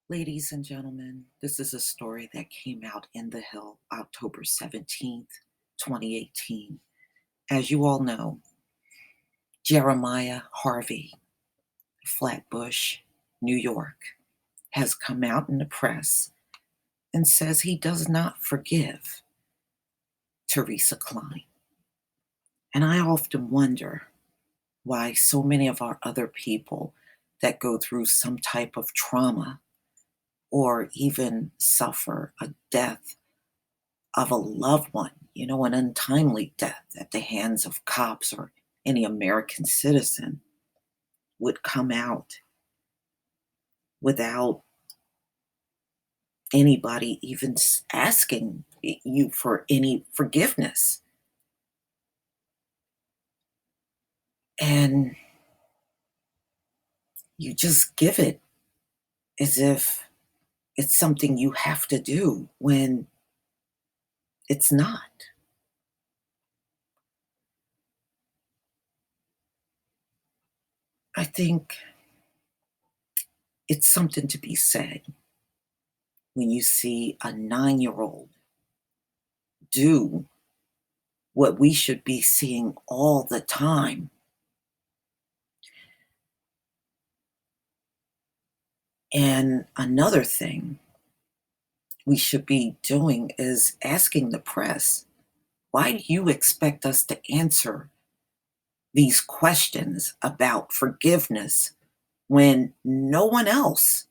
Ladies and gentlemen, this is a story that came out in the Hill October 17th, 2018. As you all know, Jeremiah Harvey, Flatbush, New York, has come out in the press and says he does not forgive Teresa Klein. And I often wonder why so many of our other people that go through some type of trauma or even suffer a death of a loved one, an untimely death at the hands of cops or any American citizen, would come out without anybody even asking you for any forgiveness. And you just give it as if it's something you have to do when it's not. I think it's something to be said when you see a 9-year old do what we should be seeing all the time. And another thing we should be doing is asking the press, why do you expect us to answer these questions about forgiveness when no one else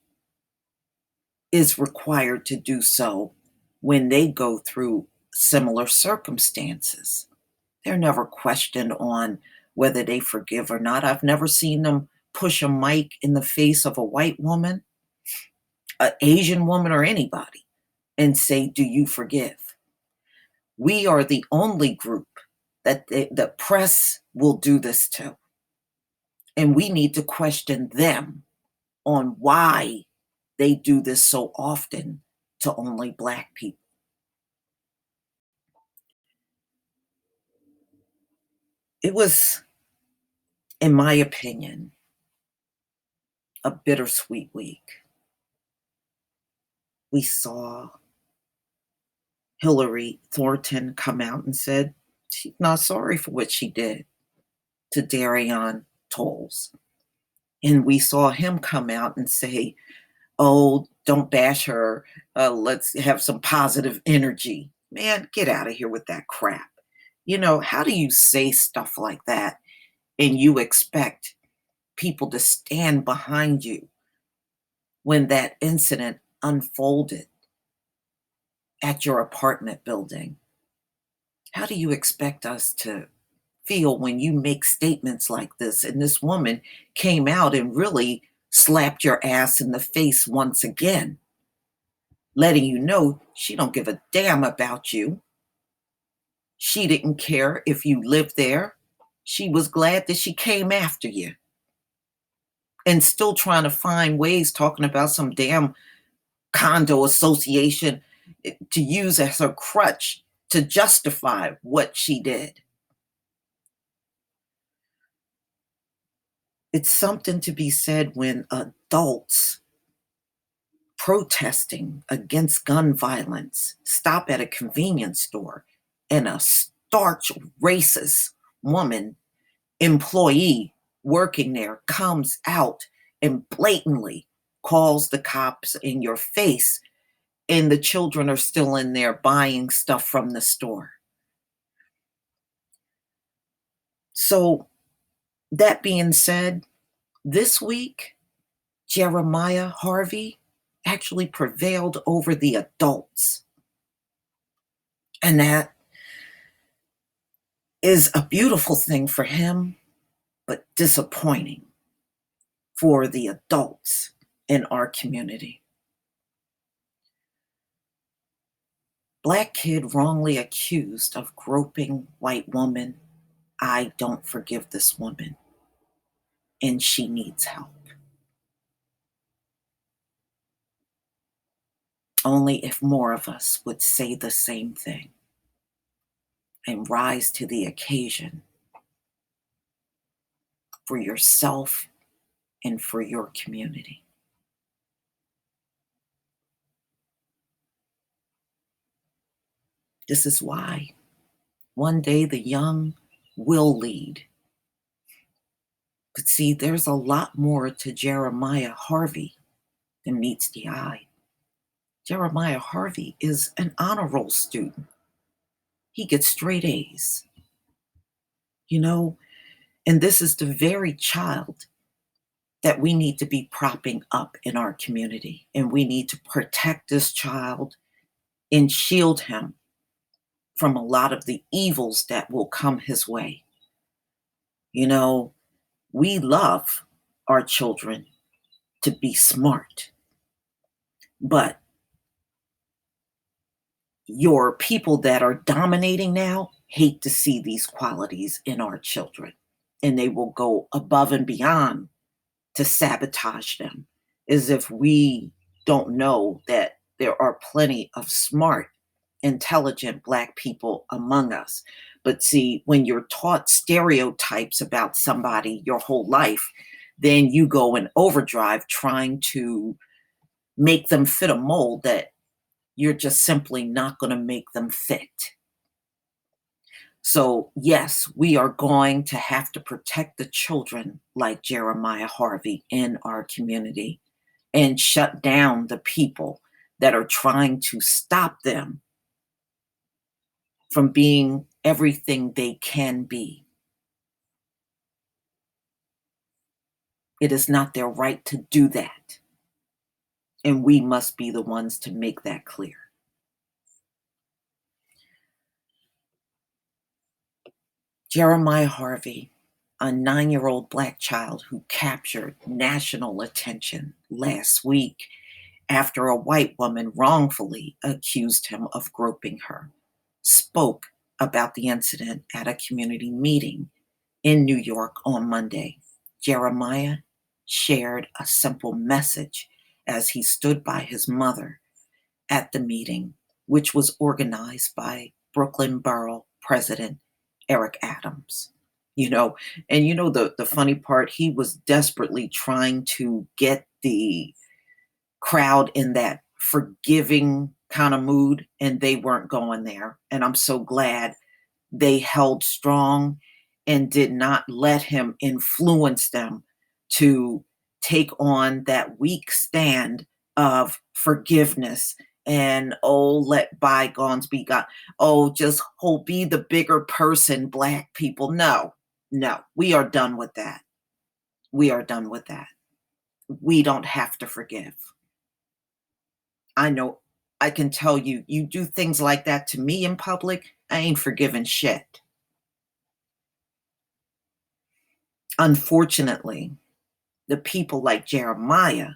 is required to do so when they go through similar circumstances? They're never questioned on whether they forgive or not. I've never seen them push a mic in the face of a white woman, an Asian woman, or anybody and say, do you forgive? We are the only group that the press will do this to. And we need to question them on why they do this so often to only Black people. It was, in my opinion, a bittersweet week. We saw Hillary Thornton come out and said she's not sorry for what she did to Darion Tolles. And we saw him come out and say, oh, don't bash her. Let's have some positive energy. Man, get out of here with that crap. How do you say stuff like that and you expect people to stand behind you when that incident unfolded at your apartment building? How do you expect us to feel when you make statements like this? And this woman came out and really slapped your ass in the face once again, letting you know she don't give a damn about you. She didn't care if you lived there. She was glad that she came after you. And still trying to find ways, talking about some damn condo association to use as her crutch to justify what she did. It's something to be said when adults protesting against gun violence stop at a convenience store and a starch racist woman employee working there comes out and blatantly calls the cops in your face, and the children are still in there buying stuff from the store. So, that being said, this week, Jeremiah Harvey actually prevailed over the adults. And that is a beautiful thing for him, but disappointing for the adults in our community. Black kid wrongly accused of groping white woman. I don't forgive this woman, and she needs help. Only if more of us would say the same thing and rise to the occasion for yourself and for your community. This is why one day the young will lead. But see, there's a lot more to Jeremiah Harvey than meets the eye. Jeremiah Harvey is an honor roll student. He gets straight A's, you know, and this is the very child that we need to be propping up in our community. And we need to protect this child and shield him from a lot of the evils that will come his way. You know, we love our children to be smart, but your people that are dominating now hate to see these qualities in our children, and they will go above and beyond to sabotage them, as if we don't know that there are plenty of smart, intelligent Black people among us. But see, when you're taught stereotypes about somebody your whole life, then you go in overdrive trying to make them fit a mold that you're just simply not going to make them fit. So, yes, we are going to have to protect the children like Jeremiah Harvey in our community and shut down the people that are trying to stop them from being everything they can be. It is not their right to do that. And we must be the ones to make that clear. Jeremiah Harvey, a 9-year-old Black child who captured national attention last week after a white woman wrongfully accused him of groping her, spoke about the incident at a community meeting in New York on Monday. Jeremiah shared a simple message as he stood by his mother at the meeting, which was organized by Brooklyn Borough President Eric Adams. The funny part, he was desperately trying to get the crowd in that forgiving kind of mood, and they weren't going there. And I'm so glad they held strong and did not let him influence them to take on that weak stand of forgiveness and, oh, let bygones be gone. Oh, just be the bigger person, Black people. No, no, we are done with that. We are done with that. We don't have to forgive. I know, I can tell you, you do things like that to me in public, I ain't forgiving shit. Unfortunately, the people like Jeremiah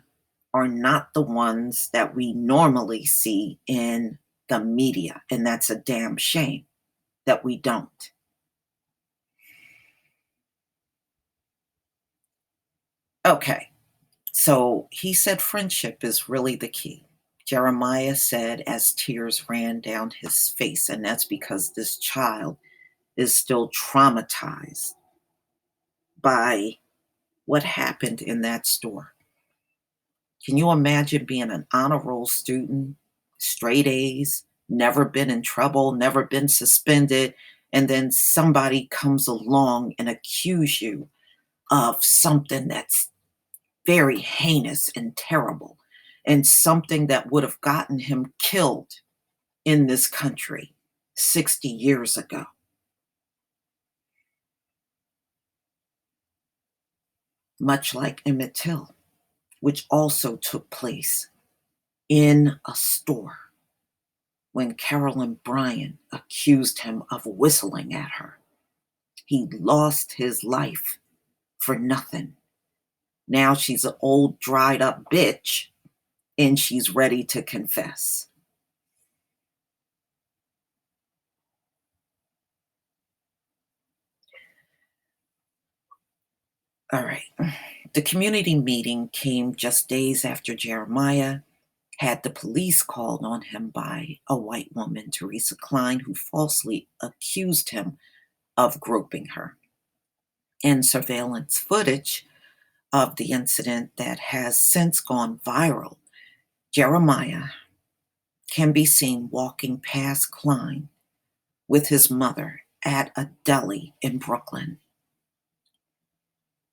are not the ones that we normally see in the media. And that's a damn shame that we don't. Okay, so he said friendship is really the key. Jeremiah said as tears ran down his face, and that's because this child is still traumatized by what happened in that store. Can you imagine being an honor roll student, straight A's, never been in trouble, never been suspended, and then somebody comes along and accuse you of something that's very heinous and terrible, and something that would have gotten him killed in this country 60 years ago? Much like Emmett Till, which also took place in a store when Carolyn Bryant accused him of whistling at her. He lost his life for nothing. Now she's an old, dried up bitch, and she's ready to confess. All right. The community meeting came just days after Jeremiah had the police called on him by a white woman, Teresa Klein, who falsely accused him of groping her. And surveillance footage of the incident that has since gone viral, Jeremiah can be seen walking past Klein with his mother at a deli in Brooklyn.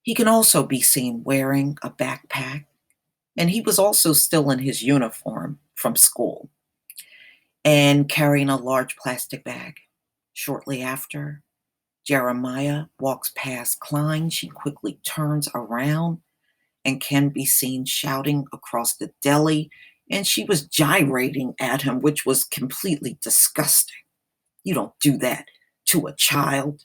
He can also be seen wearing a backpack, and he was also still in his uniform from school and carrying a large plastic bag. Shortly after, Jeremiah walks past Klein. She quickly turns around and can be seen shouting across the deli, and she was gyrating at him, which was completely disgusting. You don't do that to a child.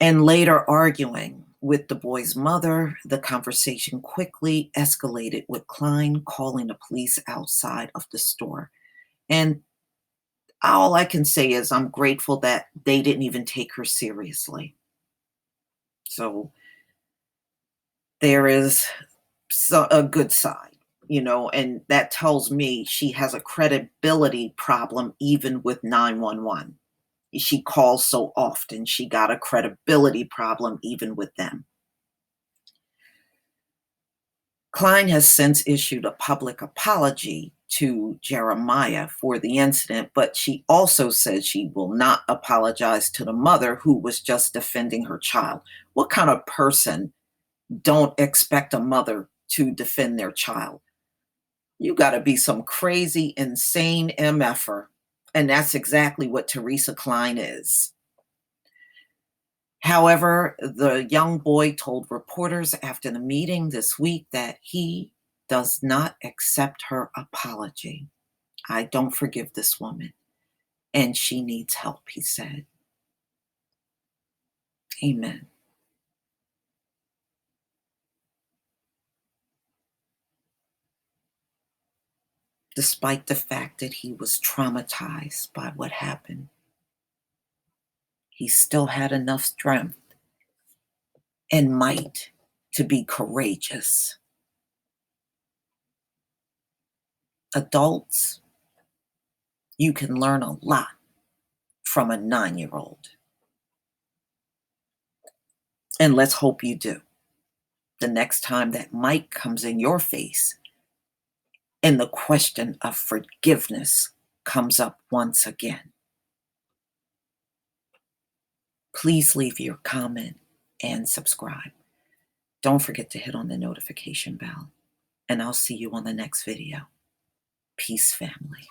And later arguing with the boy's mother, the conversation quickly escalated with Klein calling the police outside of the store. And all I can say is I'm grateful that they didn't even take her seriously. So there is a good side, and that tells me she has a credibility problem even with 911. She calls so often, she got a credibility problem even with them. Klein has since issued a public apology to Jeremiah for the incident, but she also said she will not apologize to the mother who was just defending her child. What kind of person don't expect a mother to defend their child? You got to be some crazy, insane MFer. And that's exactly what Teresa Klein is. However, the young boy told reporters after the meeting this week that he does not accept her apology. I don't forgive this woman, and she needs help, he said. Amen. Despite the fact that he was traumatized by what happened, he still had enough strength and might to be courageous. Adults, you can learn a lot from a 9-year-old. And let's hope you do. The next time that mic comes in your face and the question of forgiveness comes up once again, please leave your comment and subscribe. Don't forget to hit on the notification bell, and I'll see you on the next video. Peace, family.